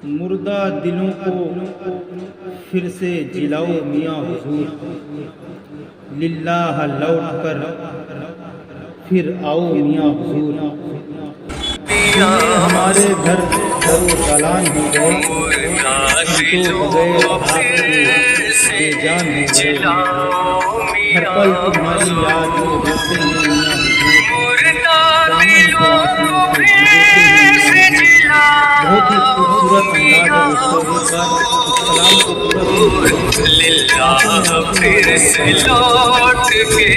مردہ دلوں کو پھر سے جلاؤ میاں حضور، للہ لوٹ کر پھر آؤ میاں حضور۔ سنیے ہمارے گھر در و دالان ہو گئے، ہم تو بغیر آپ کے بے جان ہو گئے۔ ہر پل تمہاری یاد میں روتے ہیں میاں حضور، دامن کو آنسوؤں سے بھگوتے ہیں میاں حضور۔ بہت ہی خوبصورت انداز ہے دوستو، ایک بار اس کلام کو پورا سنیے۔ للہ پھر سے لوٹ کے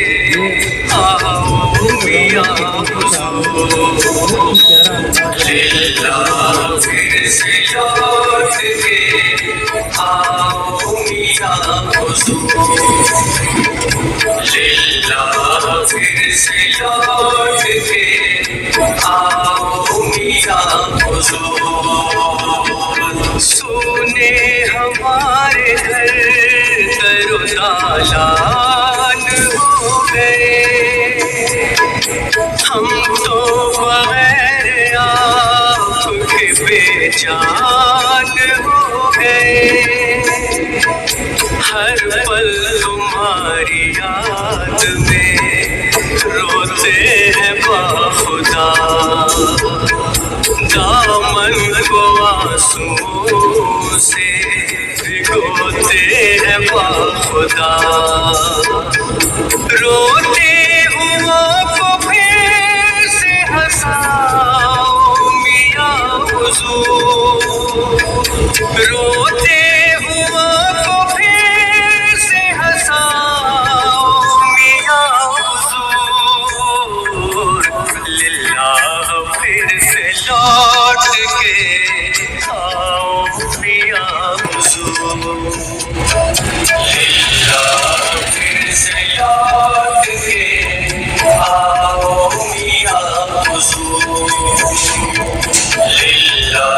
آؤ میاں حضور، للہ پھر سے لوٹ کے آؤ میاں حضور، للہ پھر سے لوٹ کے آؤ میاں حضور۔ سونے ہمارے گھر در و دالان ہو گئے، ہم تو بغیر آپ کے بے جان ہو گئے۔ ہر پل تمہاری یاد میں روتے ہیں باخدا، دامن کو آنسوؤں سے بھگوتے ہیں باخدا۔ روتے ہوا کو پھر سے ہنساؤ میاں حضور، روتے ہوا کو پھر سے ہنساؤ میاں حضور، للہ پھر سے لوٹ کے آؤ میاں حضور، للہ پھر سے لوٹ کے آؤ میاں حضور، للہ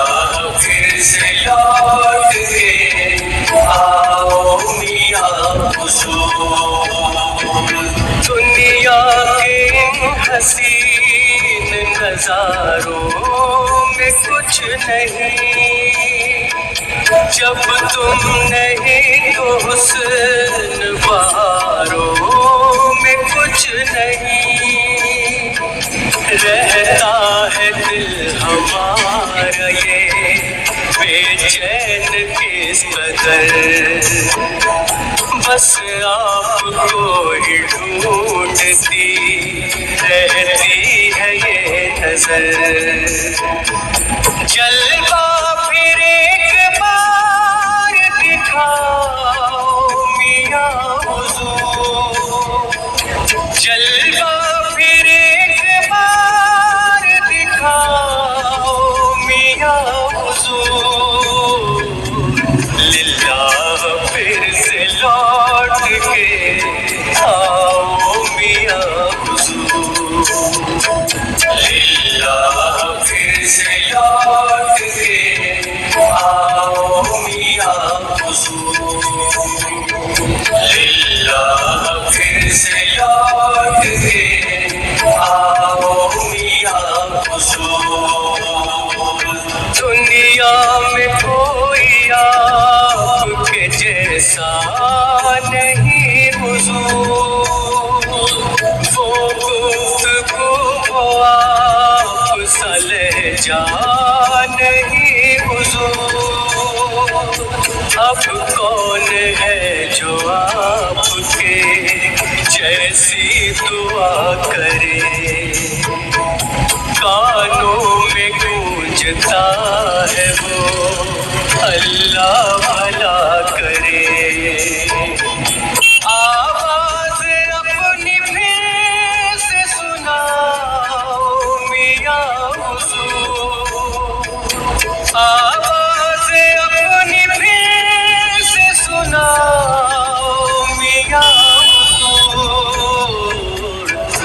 پھر سے لوٹ کے آؤ میاں حضور۔ دنیا کے حسین نظاروں میں کچھ نہیں، جب تم نہیں تو حسن بہاروں میں کچھ نہیں، رہتا ہے دل ہمارا یہ بے چین کس قدر، بس آپ کو ہی ڈھونڈتی رہتی ہے یہ نظر۔ جلوہ پھر ایک بار دکھاؤ میاں حضور، جلوہ پھر ایک بار دکھاؤ میاں حضور، للہ پھر سے لوٹ کے آؤ میاں حضور، للہ پھر سے لوٹ کے آؤ میاں حضور، للہ پھر سے لوٹ کے آؤ میاں حضور۔ دنیا میں کوئی آپ کے جیسا نہیں حضور، وہ گفتگو آپ سا لہجہ نہیں حضور، اب کون ہے جو آپ کے جیسی دعا کرے، کانوں میں گونجتا ہے وہ اللہ بھلا کرے۔ آواز اپنی پھر سے سناؤ میاں حضور، آواز اپنی پھر سے سناؤ میاں حضور،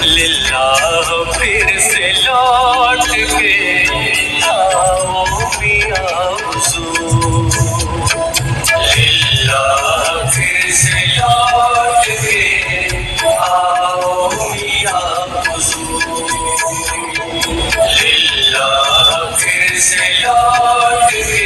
للہ پھر سے لوٹ کے آؤ میاں حضور، للہ پھر سے لوٹ کے آؤ میاں حضور، للہ پھر سے لوٹ کے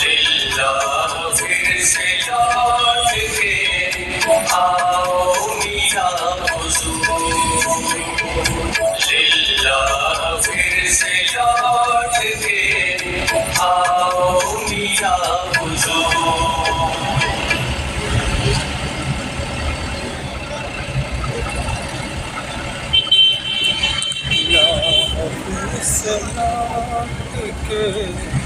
للہ پھر سے لوٹ کے آؤ میاں حضور، للہ پھر سے لوٹ کے آؤ میاں حضور۔ پھر سے لوٹ کے